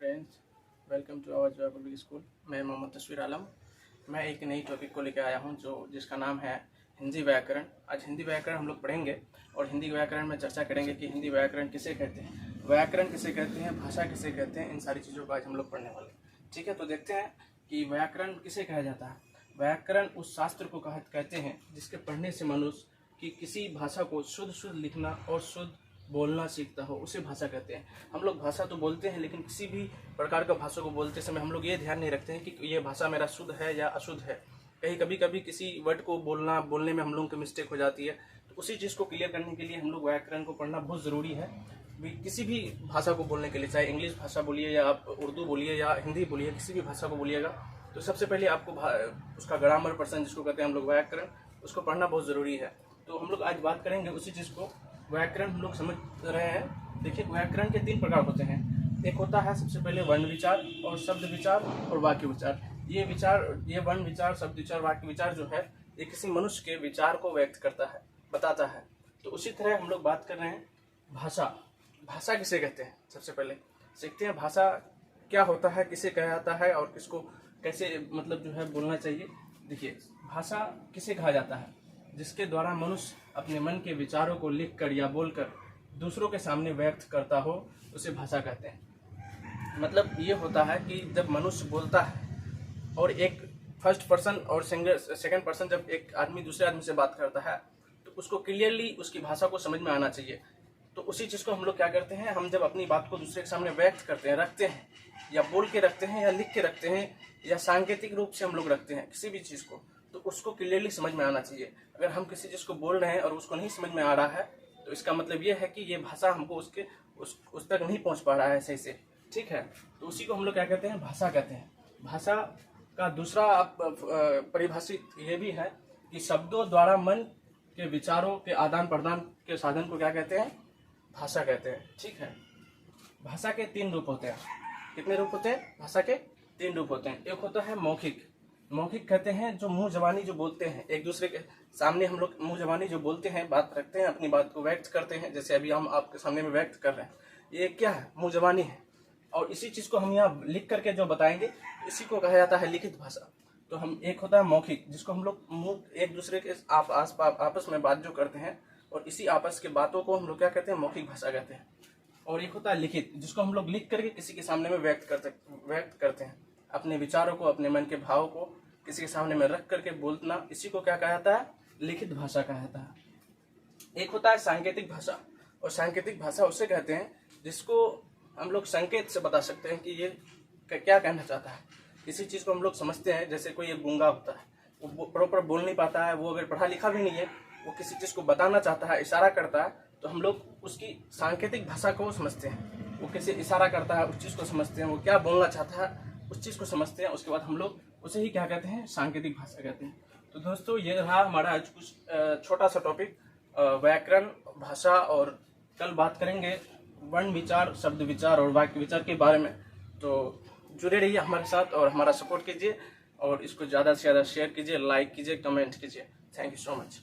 Friends, welcome to our Joy Public School. मैं मोहम्मद तस्वीर आलम। मैं एक नई टॉपिक को लेकर आया हूं जिसका नाम है हिंदी व्याकरण। आज हिंदी व्याकरण हम लोग पढ़ेंगे और हिंदी व्याकरण में चर्चा करेंगे कि हिंदी व्याकरण किसे कहते हैं, व्याकरण किसे कहते हैं, भाषा किसे कहते हैं। इन सारी चीज़ों को आज हम लोग पढ़ने वाले हैं। ठीक है, तो देखते हैं कि व्याकरण किसे कहा जाता है। व्याकरण उस शास्त्र को कहते हैं जिसके पढ़ने से मनुष्य की किसी भाषा को शुद्ध लिखना और शुद्ध बोलना सीखता हो, उसे भाषा कहते हैं। हम लोग भाषा तो बोलते हैं, लेकिन किसी भी प्रकार का भाषा को बोलते समय हम लोग ये ध्यान नहीं रखते हैं कि ये भाषा मेरा शुद्ध है या अशुद्ध है। कभी किसी वर्ड को बोलने में हम लोगों की मिस्टेक हो जाती है। तो उसी चीज़ को क्लियर करने के लिए हम लोग व्याकरण को पढ़ना बहुत ज़रूरी है। किसी भी भाषा को बोलने के लिए, चाहे इंग्लिश भाषा बोलिए या आप उर्दू बोलिए या हिंदी बोलिए, किसी भी भाषा को बोलिएगा तो सबसे पहले आपको उसका ग्रामर पर्सन जिसको कहते हैं हम लोग व्याकरण, उसको पढ़ना बहुत ज़रूरी है। तो हम लोग आज बात करेंगे उसी चीज़ को। व्याकरण हम लोग समझ रहे हैं। देखिए, व्याकरण के 3 प्रकार होते हैं। एक होता है सबसे पहले वर्ण विचार और शब्द विचार और वाक्य विचार। ये वर्ण विचार, शब्द विचार, वाक्य विचार जो है ये किसी मनुष्य के विचार को व्यक्त करता है, बताता है। तो उसी तरह हम लोग बात कर रहे हैं भाषा। भाषा किसे कहते हैं, सबसे पहले सीखते हैं भाषा क्या होता है, किसे कहा जाता है और किसको कैसे जो है बोलना चाहिए। देखिए, भाषा किसे कहा जाता है, जिसके द्वारा मनुष्य अपने मन के विचारों को लिखकर या बोलकर दूसरों के सामने व्यक्त करता हो, उसे भाषा कहते हैं। मतलब ये होता है कि जब मनुष्य बोलता है और एक फर्स्ट पर्सन और सेकंड पर्सन, जब एक आदमी दूसरे आदमी से बात करता है तो उसको क्लियरली उसकी भाषा को समझ में आना चाहिए। तो उसी चीज़ को हम लोग क्या करते हैं, हम जब अपनी बात को दूसरे के सामने व्यक्त करते हैं, रखते हैं, या बोल के रखते हैं या लिख के रखते हैं या सांकेतिक रूप से हम लोग रखते हैं किसी भी चीज़ को, तो उसको क्लियरली समझ में आना चाहिए। अगर हम किसी चीज़ को बोल रहे हैं और उसको नहीं समझ में आ रहा है तो इसका मतलब ये है कि ये भाषा हमको उस तक नहीं पहुंच पा रहा है सही से। ठीक है, तो उसी को हम लोग क्या कहते हैं, भाषा कहते हैं। भाषा का दूसरा परिभाषित ये भी है कि शब्दों द्वारा मन के विचारों के आदान प्रदान के साधन को क्या कहते हैं, भाषा कहते हैं। ठीक है, भाषा के 3 रूप होते हैं। कितने रूप होते हैं, भाषा के 3 रूप होते हैं। एक होता है मौखिक। मौखिक कहते हैं जो मुंह जबानी जो बोलते हैं, एक दूसरे के सामने हम लोग मुंह जबानी जो बोलते हैं, बात रखते हैं, अपनी बात को व्यक्त करते हैं, जैसे अभी हम आपके सामने में व्यक्त कर रहे हैं। ये क्या है, मुंह जबानी है। और इसी चीज़ को हम यहाँ लिख करके जो बताएंगे, इसी को कहा जाता है लिखित भाषा। तो हम एक होता है मौखिक, जिसको हम लोग मुंह एक दूसरे के आपस में बात जो करते हैं, और इसी आपस के बातों को हम लोग क्या कहते हैं, मौखिक भाषा कहते हैं। और एक होता है लिखित, जिसको हम लोग लिख करके किसी के सामने में व्यक्त करते हैं, अपने विचारों को, अपने मन के भाव को किसी के सामने में रख करके बोलना, इसी को क्या कहा जाता है, लिखित भाषा कहा जाता है। एक होता है सांकेतिक भाषा, और सांकेतिक भाषा उसे कहते हैं जिसको हम लोग संकेत से बता सकते हैं कि ये क्या कहना चाहता है। किसी चीज़ को हम लोग समझते हैं, जैसे कोई एक गूंगा होता है, वो प्रॉपर बोल नहीं पाता है, वो अगर पढ़ा लिखा भी नहीं है, वो किसी चीज़ को बताना चाहता है, इशारा करता है, तो हम लोग उसकी सांकेतिक भाषा को समझते हैं। वो कैसे इशारा करता है, उस चीज़ को समझते हैं, वो क्या बोलना चाहता है उस चीज़ को समझते हैं। उसके बाद हम लोग उसे ही क्या कहते हैं, सांकेतिक भाषा कहते हैं। तो दोस्तों, ये रहा हमारा आज कुछ छोटा सा टॉपिक, व्याकरण, भाषा, और कल बात करेंगे वर्ण विचार, शब्द विचार और वाक्य विचार के बारे में। तो जुड़े रहिए हमारे साथ और हमारा सपोर्ट कीजिए, और इसको ज़्यादा से ज़्यादा शेयर कीजिए, लाइक कीजिए, कमेंट कीजिए। Thank you so much.